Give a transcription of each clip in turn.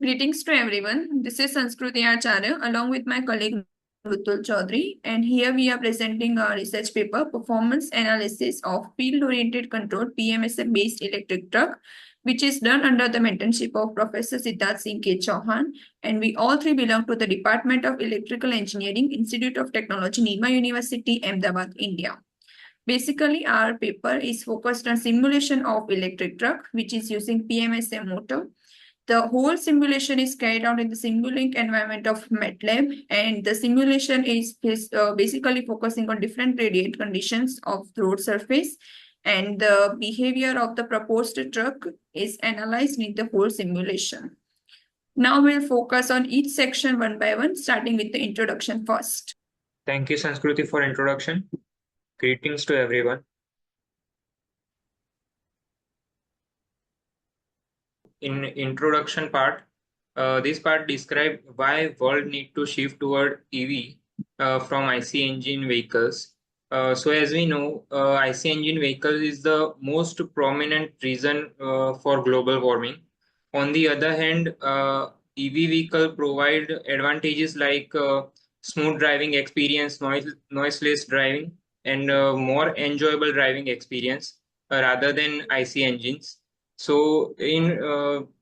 Greetings to everyone. This is Sanskruti Acharya along with my colleague Rutul Chaudhari, and here we are presenting our research paper, Performance Analysis of Field-Oriented Control PMSM-based Electric Truck, which is done under the mentorship of Professor Siddharthsingh K. Chauhan, and we all three belong to the Department of Electrical Engineering, Institute of Technology, Nirma University, Ahmedabad, India. Basically, our paper is focused on simulation of electric truck, which is using PMSM motor. The whole simulation is carried out in the Simulink environment of MATLAB, and the simulation is basically focusing on different radiant conditions of the road surface, and the behavior of the proposed truck is analyzed in the whole simulation. Now we'll focus on each section one by one, starting with the introduction first. Thank you, Sanskruti, for introduction. Greetings to everyone. In introduction part, this part describes why world need to shift toward EV from IC engine vehicles. So as we know, IC engine vehicles is the most prominent reason for global warming. On the other hand, EV vehicle provide advantages like smooth driving experience, noiseless driving, and more enjoyable driving experience rather than IC engines. So in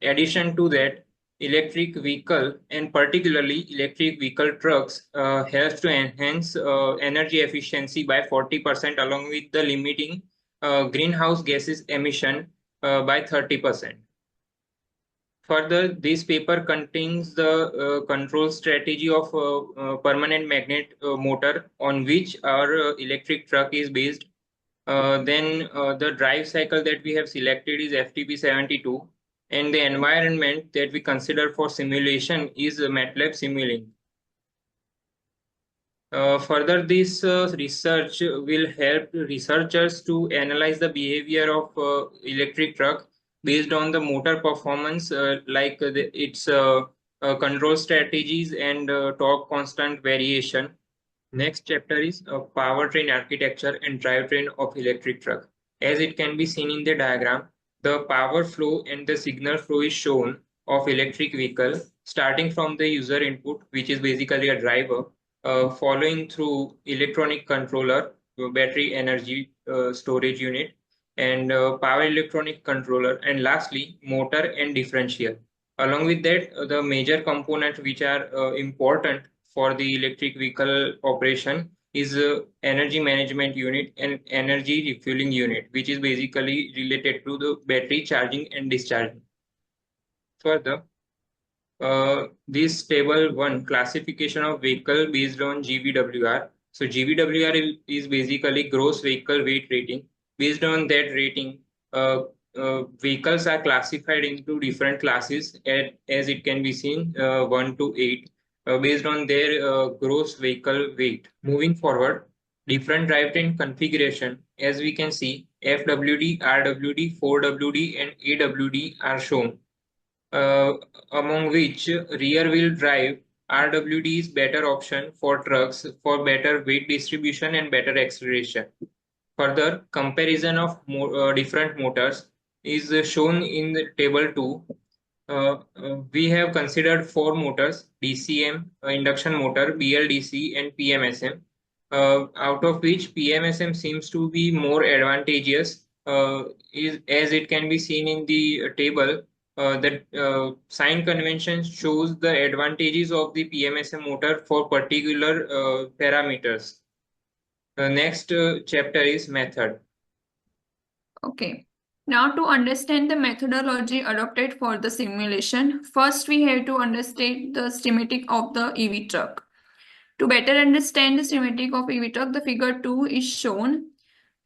addition to that, electric vehicle and particularly electric vehicle trucks helps to enhance energy efficiency by 40% along with the limiting greenhouse gases emission by 30%. Further, this paper contains the control strategy of permanent magnet motor on which our electric truck is based. Then the drive cycle that we have selected is FTP72, and the environment that we consider for simulation is MATLAB Simulink. Further, this research will help researchers to analyze the behavior of electric truck based on the motor performance, like its control strategies and torque constant variation. Next chapter is powertrain architecture and drivetrain of electric truck. As it can be seen in the diagram, the power flow and the signal flow is shown of electric vehicle starting from the user input, which is basically a driver, following through electronic controller, battery energy storage unit, and power electronic controller, and lastly motor and differential. Along with that, the major components which are important for the electric vehicle operation is energy management unit and energy refueling unit, which is basically related to the battery charging and discharging. Further, this table 1 classification of vehicle based on GVWR. So GVWR is basically gross vehicle weight rating. Based on that rating, vehicles are classified into different classes as it can be seen 1 to 8. Based on their gross vehicle weight. Moving forward, different drivetrain configuration, as we can see, FWD, RWD, 4WD, and AWD are shown, among which rear wheel drive RWD is better option for trucks for better weight distribution and better acceleration. Further, comparison of different motors is shown in the table 2. We have considered 4 motors: DCM, induction motor, BLDC, and PMSM. Out of which PMSM seems to be more advantageous, as it can be seen in the table. The sign convention shows the advantages of the PMSM motor for particular parameters. The next chapter is method. Okay. Now, to understand the methodology adopted for the simulation, first we have to understand the schematic of the EV truck. To better understand the schematic of EV truck, the figure 2 is shown.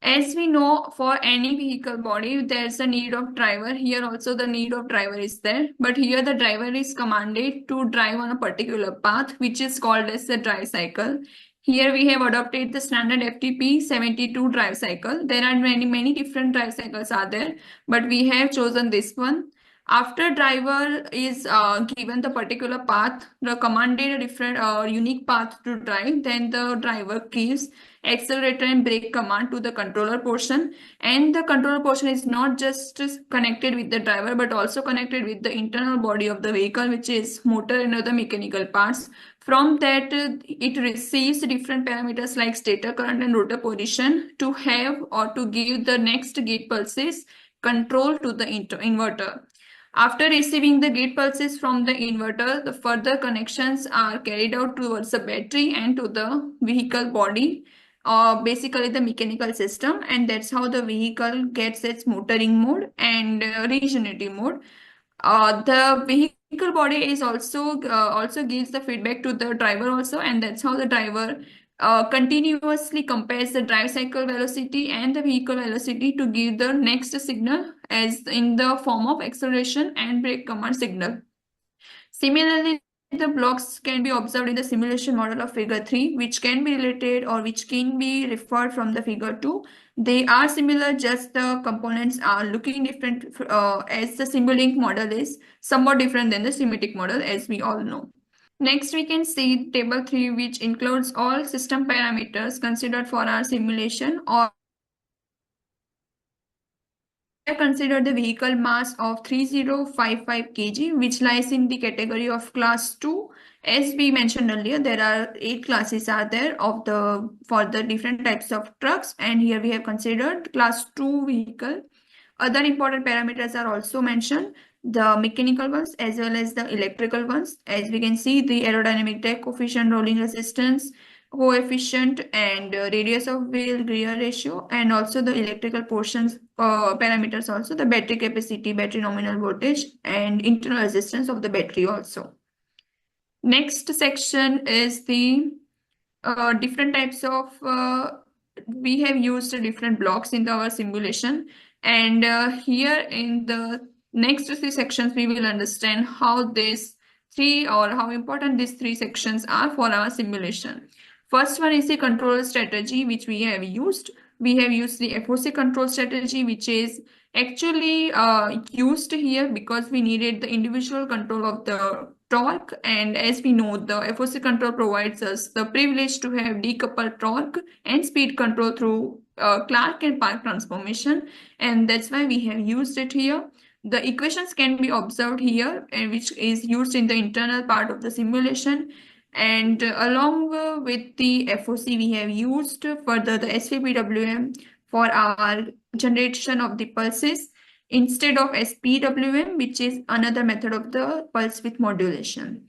As we know, for any vehicle body, there's a need of driver. Here also the need of driver is there. But here the driver is commanded to drive on a particular path, which is called as the drive cycle. Here we have adopted the standard FTP72 drive cycle. There are many different drive cycles are there, but we have chosen this one. After driver is given the particular path, the commanded a different unique path to drive, then the driver gives accelerator and brake command to the controller portion, and the controller portion is not just connected with the driver but also connected with the internal body of the vehicle, which is motor and other mechanical parts. From that, it receives different parameters like stator current and rotor position to have or to give the next gate pulses control to the inverter. After receiving the gate pulses from the inverter, the further connections are carried out towards the battery and to the vehicle body, basically the mechanical system, and that's how the vehicle gets its motoring mode and regenerative mode. The vehicle body is also gives the feedback to the driver also, and that's how the driver continuously compares the drive cycle velocity and the vehicle velocity to give the next signal as in the form of acceleration and brake command signal. Similarly, the blocks can be observed in the simulation model of figure 3, which can be related or which can be referred from the figure 2. They are similar, just the components are looking different as the Simulink model is somewhat different than the schematic model, as we all know. Next, we can see table 3, which includes all system parameters considered for our simulation, or consider the vehicle mass of 3055 kg, which lies in the category of class 2. As we mentioned earlier, there are 8 classes are there of the for the different types of trucks, and here we have considered class 2 vehicle. Other important parameters are also mentioned, the mechanical ones as well as the electrical ones. As we can see, the aerodynamic drag coefficient, rolling resistance coefficient, and radius of wheel, gear ratio, and also the electrical portions parameters, also the battery capacity, battery nominal voltage, and internal resistance of the battery also. Next section is the different types of we have used different blocks in our simulation, and here in the next 3 sections we will understand how this three or how important these 3 sections are for our simulation. First one is the control strategy, which we have used. We have used the FOC control strategy, which is actually used here because we needed the individual control of the torque, and as we know, the FOC control provides us the privilege to have decoupled torque and speed control through Clark and Park transformation, and that's why we have used it here. The equations can be observed here, and which is used in the internal part of the simulation, and along with the FOC we have used further the SVPWM for our generation of the pulses instead of SPWM, which is another method of the pulse width modulation.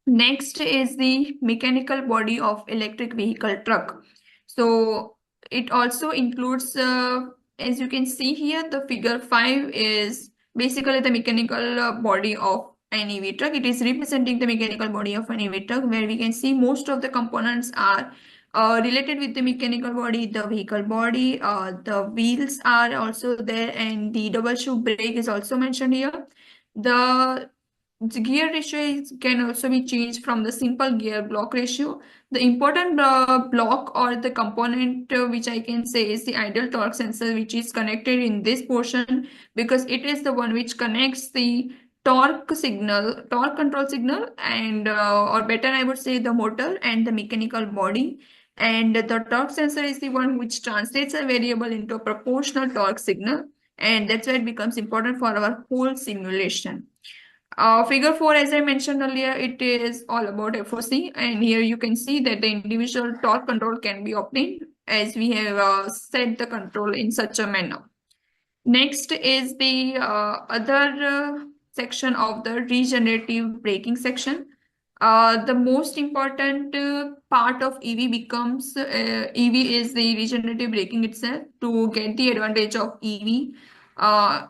Next is the mechanical body of electric vehicle truck. So it also includes, as you can see here, the figure 5 is basically the mechanical body of an EV truck. It is representing the mechanical body of an EV truck, where we can see most of the components are related with the mechanical body, the vehicle body, the wheels are also there, and the double shoe brake is also mentioned here. The gear ratio can also be changed from the simple gear block ratio. The important block or the component which I can say is the ideal torque sensor, which is connected in this portion because it is the one which connects the torque control signal, and or better I would say the motor and the mechanical body. And the torque sensor is the one which translates a variable into a proportional torque signal, and that's why it becomes important for our whole simulation. Figure 4, as I mentioned earlier, it is all about FOC, and here you can see that the individual torque control can be obtained as we have set the control in such a manner. Next is the other section of the regenerative braking section. The most important part of EV becomes EV is the regenerative braking itself to get the advantage of EV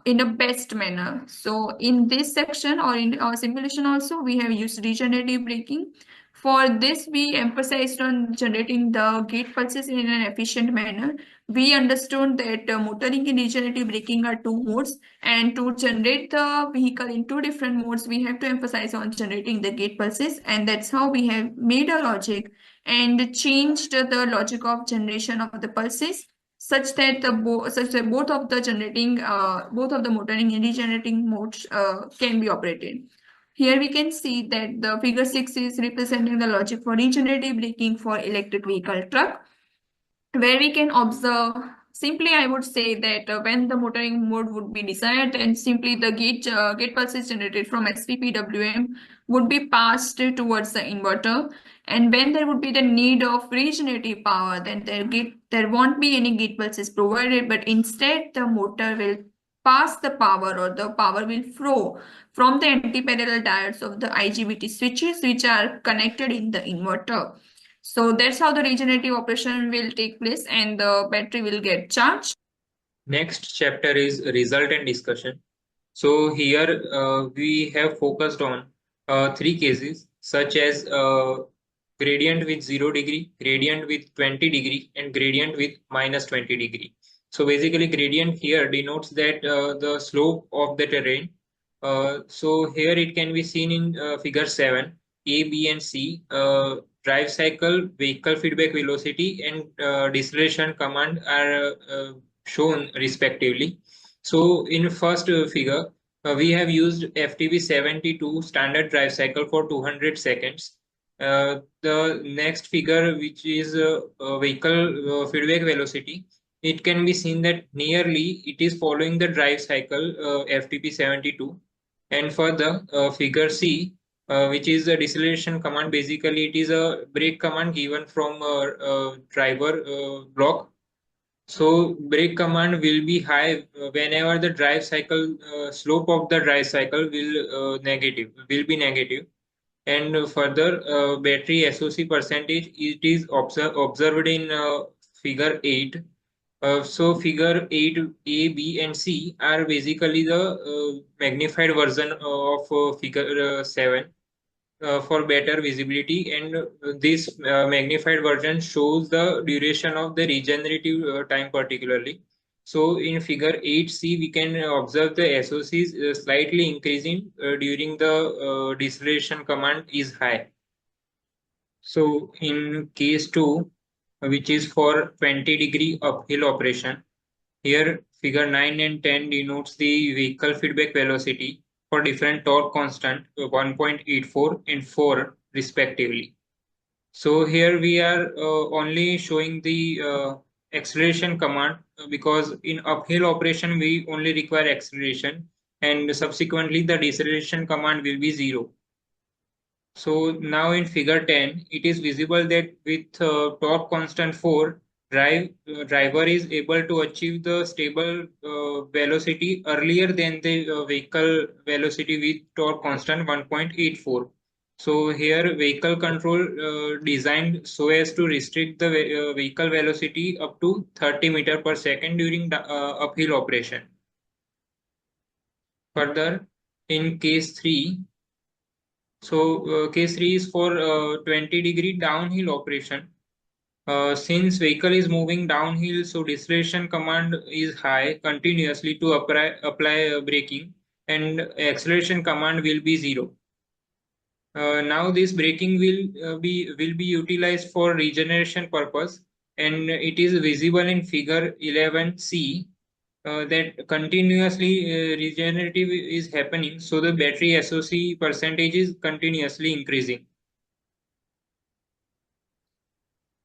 in a best manner. So in this section or in our simulation also, we have used regenerative braking. For this, we emphasized on generating the gate pulses in an efficient manner. We understood that motoring and regenerative braking are 2 modes, and to generate the vehicle in 2 different modes, we have to emphasize on generating the gate pulses, and that's how we have made a logic and changed the logic of generation of the pulses such that both of the motoring and regenerating modes can be operated. Here we can see that the figure 6 is representing the logic for regenerative braking for electric vehicle truck, where we can observe, simply I would say that when the motoring mode would be desired, then simply the gate pulses generated from SPPWM would be passed towards the inverter, and when there would be the need of regenerative power, then there won't be any gate pulses provided, but instead the motor will pass the power, or the power will flow from the anti-parallel diodes of the IGBT switches which are connected in the inverter. So that's how the regenerative operation will take place and the battery will get charged. Next chapter is result and discussion. So here we have focused on three cases such as gradient with 0 degree, gradient with 20 degree, and gradient with minus 20 degree. So basically gradient here denotes that the slope of the terrain. So here it can be seen in figure 7, A, B and C, drive cycle, vehicle feedback velocity and deceleration command are shown respectively. So in first figure, we have used FTB72 standard drive cycle for 200 seconds. The next figure, which is vehicle feedback velocity, it can be seen that nearly it is following the drive cycle FTP72. And further, figure C, which is a deceleration command. Basically, it is a brake command given from a driver block. So brake command will be high whenever the drive cycle slope of the drive cycle will be negative. And further, battery SOC percentage, it is observed in figure 8. So figure 8, A, B and C are basically the magnified version of figure 7. For better visibility, and this magnified version shows the duration of the regenerative time particularly. So in figure 8C, we can observe the SOCs slightly increasing during the deceleration command is high. So in case 2, which is for 20 degree uphill operation, here figure 9 and 10 denotes the vehicle feedback velocity for different torque constant 1.84 and 4 respectively. So here we are only showing the acceleration command because in uphill operation we only require acceleration, and subsequently the deceleration command will be 0. So now in figure 10, it is visible that with torque constant 4, driver is able to achieve the stable velocity earlier than the vehicle velocity with torque constant 1.84. So here vehicle control designed so as to restrict the vehicle velocity up to 30 meter per second during the uphill operation. Further, in case 3, so case 3 is for 20 degree downhill operation. Since vehicle is moving downhill, so deceleration command is high continuously to apply braking, and acceleration command will be 0. Now this braking will be utilized for regeneration purpose, and it is visible in figure 11C. That continuously regenerative is happening, so the battery SOC percentage is continuously increasing.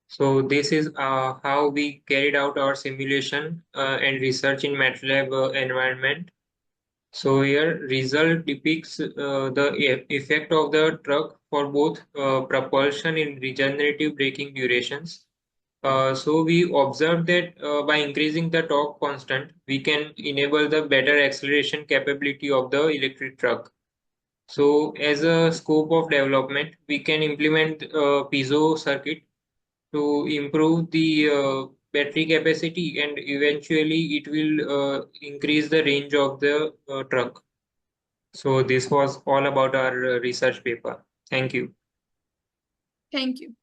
So this is how we carried out our simulation and research in MATLAB environment. So here result depicts the effect of the truck for both propulsion in regenerative braking durations. So we observed that by increasing the torque constant, we can enable the better acceleration capability of the electric truck. So as a scope of development, we can implement piezo circuit to improve the battery capacity, and eventually it will increase the range of the truck. So this was all about our research paper. Thank you. Thank you.